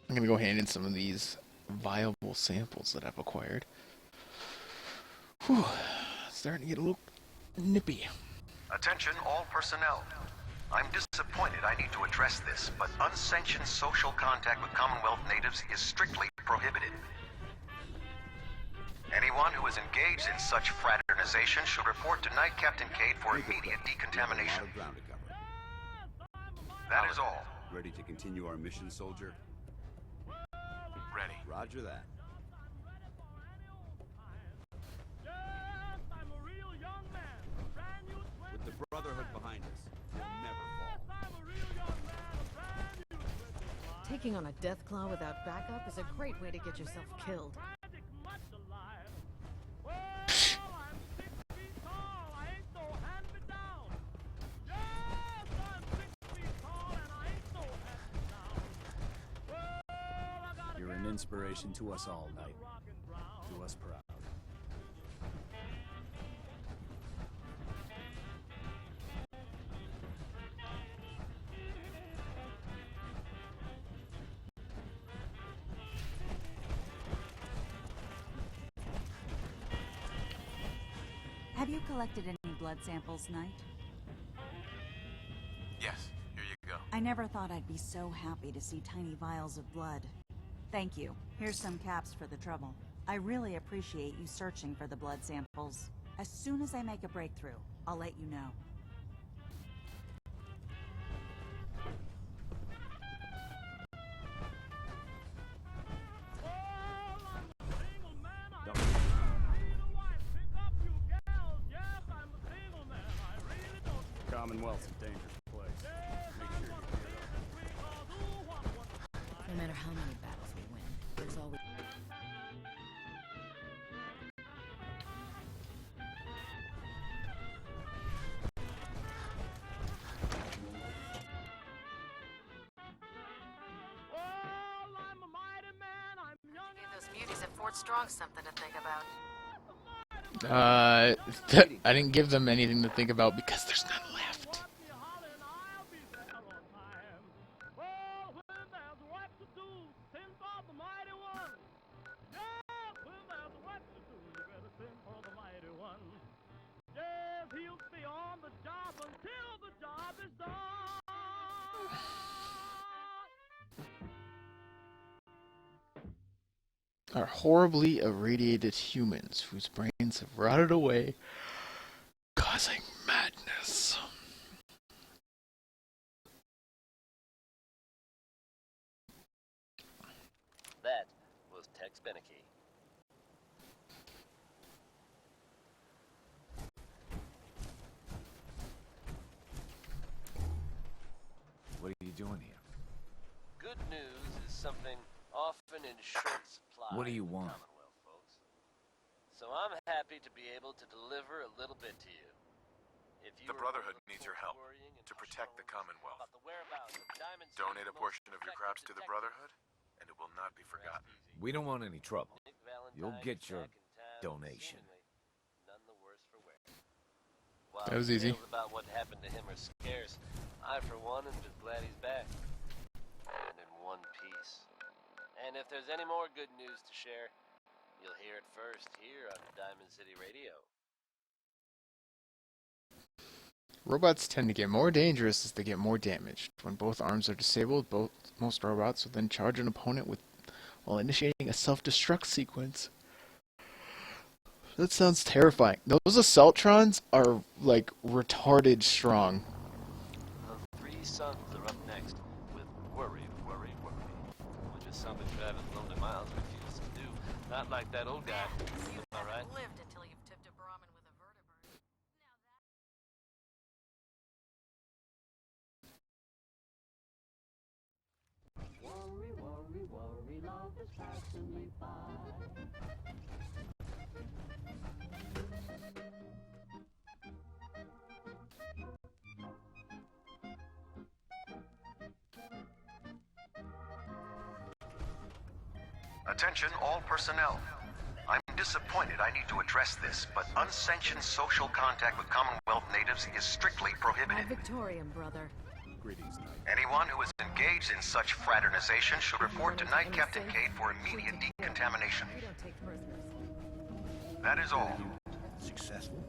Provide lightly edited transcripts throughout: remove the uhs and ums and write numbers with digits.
I'm gonna go hand in some of these viable samples that I've acquired. Whew, it's starting to get a little nippy. Attention all personnel. I'm disappointed I need to address this, but unsanctioned social contact with Commonwealth natives is strictly prohibited. Anyone who is engaged in such fraternization should report to Night Captain Cade for immediate decontamination. That is all. Ready to continue our mission, soldier? Ready. Roger that. With the Brotherhood behind us, we'll never fall. Taking on a Deathclaw without backup is a great way to get yourself killed. You're an inspiration to us all, Knight. Do us proud. Have you collected any blood samples, Knight? Yes, here you go. I never thought I'd be so happy to see tiny vials of blood. Thank you. Here's some caps for the trouble. I really appreciate you searching for the blood samples. As soon as I make a breakthrough, I'll let you know. Commonwealth's a dangerous place. Make sure you No matter how many battles we win, there's always... Give those beauties at Fort Strong something to think about. I didn't give them anything to think about because there's none left. Are horribly irradiated humans whose brains have rotted away, causing madness. That was Tex Beneke. What are you doing here? Good news is something often in short supply. What do you in want? Commonwealth, folks. So I'm happy to be able to deliver a little bit to you. If you The were Brotherhood looking needs your help worrying and to protect the puzzled Commonwealth. about the whereabouts of Diamond City's Donate a most portion of your effective crops to the detective, Brotherhood, and it will not be forgotten. We don't want any trouble. Nick Valentine You'll is get your back in town, donation. seemingly none the worse for wear. While That was easy. details about what happened to him are scarce, I for one am just glad he's back. And in one piece. And if there's any more good news to share, you'll hear it first here on Diamond City Radio. Robots tend to get more dangerous as they get more damaged. When both arms are disabled, most robots will then charge an opponent while initiating a self-destruct sequence. That sounds terrifying. Those Assaultrons are, like, retarded strong. The three sons are up next with Worry, Worry, Worry. Which is something Travis Lonely Miles refused to do. Not like that old guy. You All right? haven't lived until you've tipped a Brahmin with a vertebrate. Worry, worry, worry, love is passing me by. Attention all personnel. I'm disappointed I need to address this, but unsanctioned social contact with Commonwealth natives is strictly Ad prohibited. Victoriam, brother. Greetings, Knight. Anyone who is engaged in such fraternization should report to Knight Captain Cade for immediate decontamination. We don't take prisoners. That is all. Successful?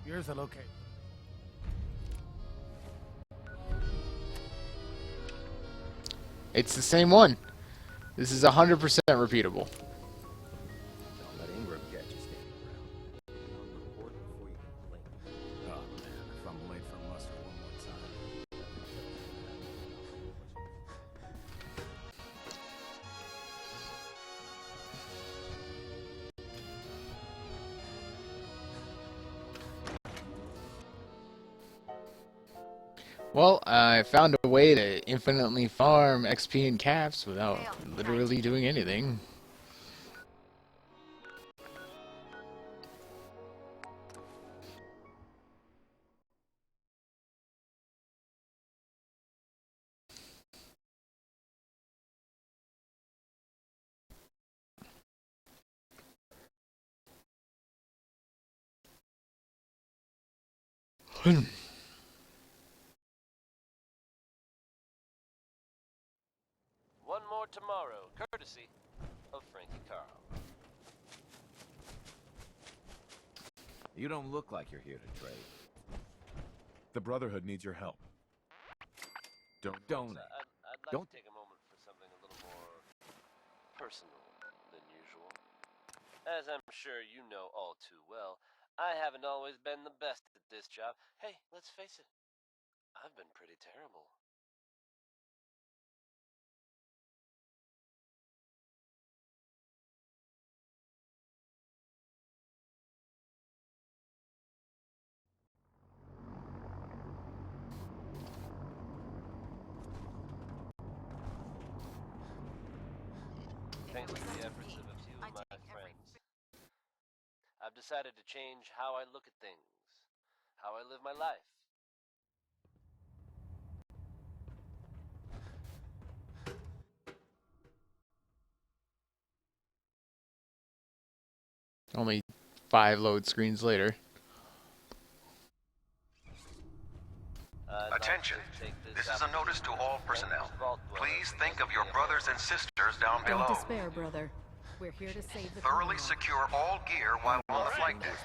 Here's the location. It's the same one. This is 100% repeatable. Don't let Ingram catch you standing around. Get on report before you complain. Oh man, if I'm late for muster one more time. Well, I found a way to infinitely farm XP and caps without literally doing anything. One more tomorrow, courtesy of Frankie Carl. You don't look like you're here to trade. The Brotherhood needs your help. Donate. I'd like Don't- to take a moment for something a little more personal than usual. As I'm sure you know all too well, I haven't always been the best at this job. Hey, let's face it, I've been pretty terrible. Thanks to the efforts of a few of my friends, I've decided to change how I look at things, how I live my life. Only 5 load screens later. Attention. This is a notice to all personnel. Please think of your brothers and sisters down Don't below. despair, brother. We're here to save the Thoroughly Commonwealth. secure all gear while on the flight deck.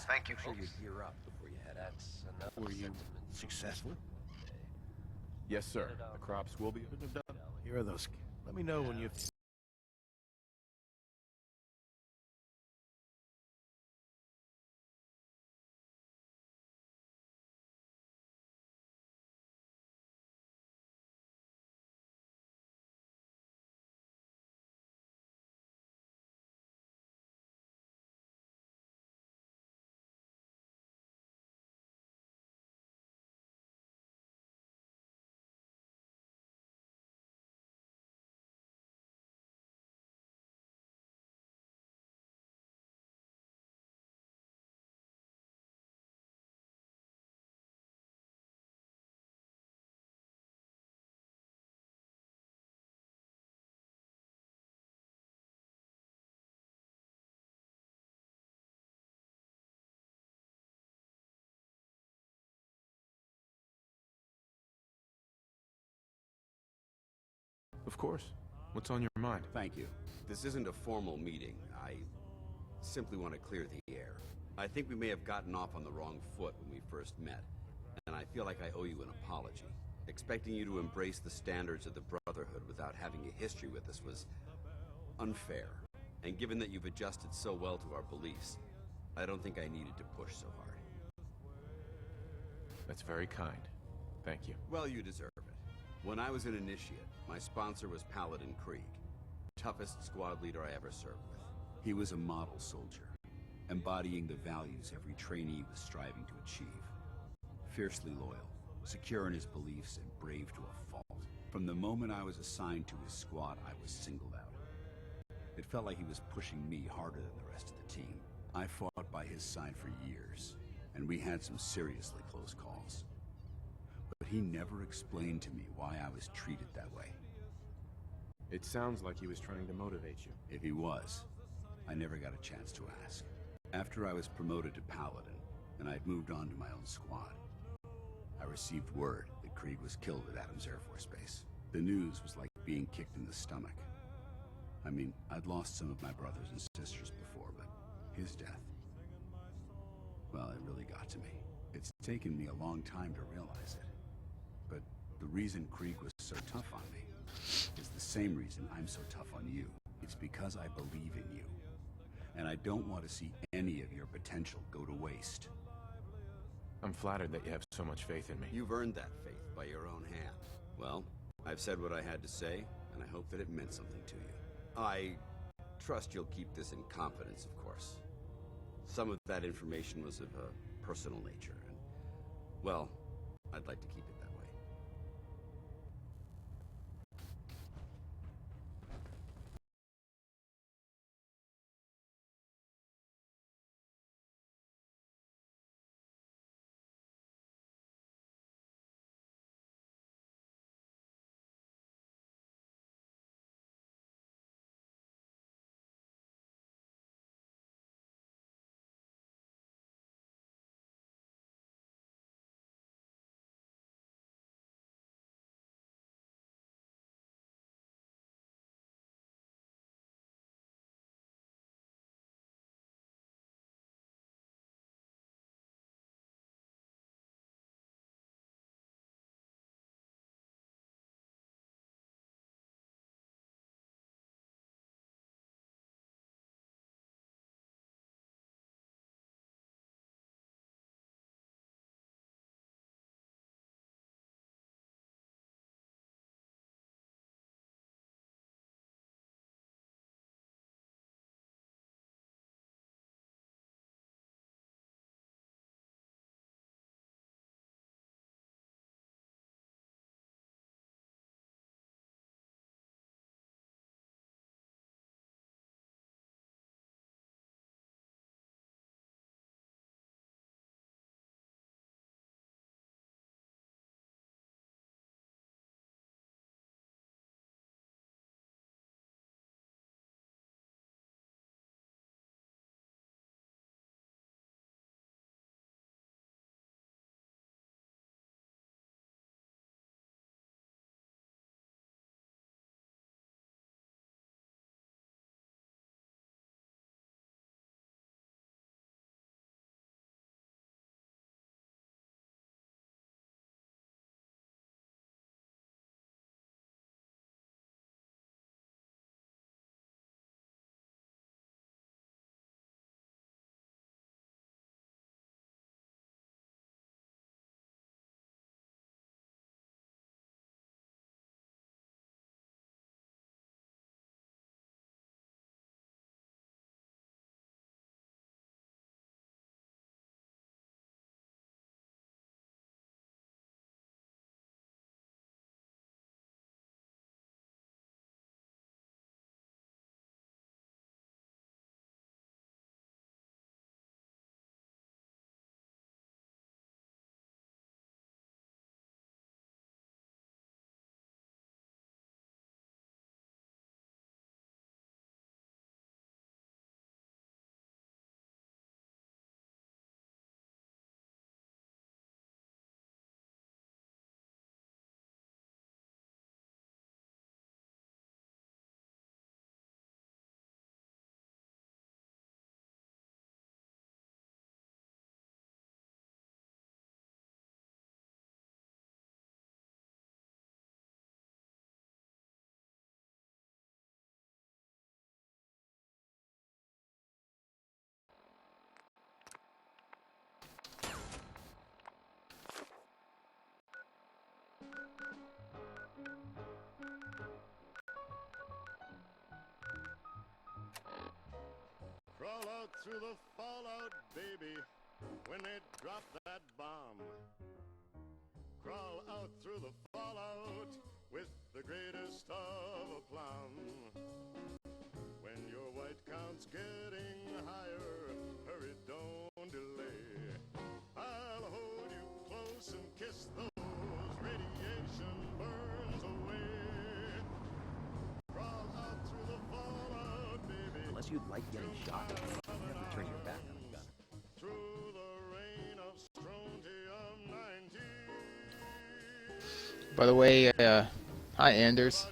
Thank you, Make sure you folks. gear up before you head out. That's enough Were you sentiment. successful? Yes, sir. The crops will be... Here are those. Let me know when you've... Of course. What's on your mind? Thank you. This isn't a formal meeting. I simply want to clear the air. I think we may have gotten off on the wrong foot when we first met, and I feel like I owe you an apology. Expecting you to embrace the standards of the Brotherhood without having a history with us was unfair. And given that you've adjusted so well to our beliefs, I don't think I needed to push so hard. That's very kind. Thank you. Well, you deserve it. When I was an initiate, my sponsor was Paladin Krieg, toughest squad leader I ever served with. He was a model soldier, embodying the values every trainee was striving to achieve. Fiercely loyal, secure in his beliefs, and brave to a fault. From the moment I was assigned to his squad, I was singled out. It felt like he was pushing me harder than the rest of the team. I fought by his side for years, and we had some seriously close calls. But he never explained to me why I was treated that way. It sounds like he was trying to motivate you. If he was, I never got a chance to ask. After I was promoted to Paladin, and I'd moved on to my own squad, I received word that Krieg was killed at Adams Air Force Base. The news was like being kicked in the stomach. I mean, I'd lost some of my brothers and sisters before, but his death, well, it really got to me. It's taken me a long time to realize it. But the reason Krieg was so tough on me is the same reason I'm so tough on you. It's because I believe in you. And I don't want to see any of your potential go to waste. I'm flattered that you have so much faith in me. You've earned that faith by your own hand. Well, I've said what I had to say, and I hope that it meant something to you. I trust you'll keep this in confidence, of course. Some of that information was of a personal nature, and, well, I'd like to keep it that way. Crawl out through the fallout, baby, when they drop that bomb. Crawl out through the fallout with the greatest of aplomb. When your white count's getting higher, hurry, don't delay. I'll hold you close and kiss those radiation burns away. Crawl out through the fallout, baby. Unless you like getting shot, you have to turn your back on the gun. Through the rain of strontium 90. By the way, hi Anders.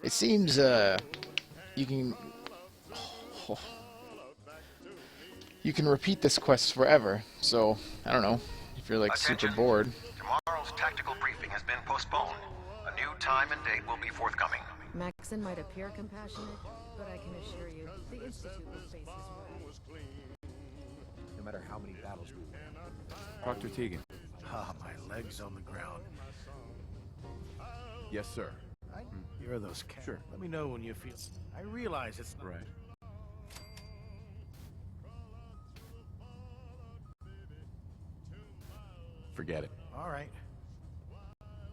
It seems you can You can repeat this quest forever, so, I don't know, if you're like Attention. super bored. Tomorrow's tactical briefing has been postponed. A new time and date will be forthcoming. Maxon might appear compassionate, but I can assure you, the Institute will face his wrath. No matter how many battles we win. Dr. Tegan. Ah, my leg's on the ground. Yes, sir. You're those cats. Sure. Let me know when you feel... I realize it's not... Right. Forget it. All right.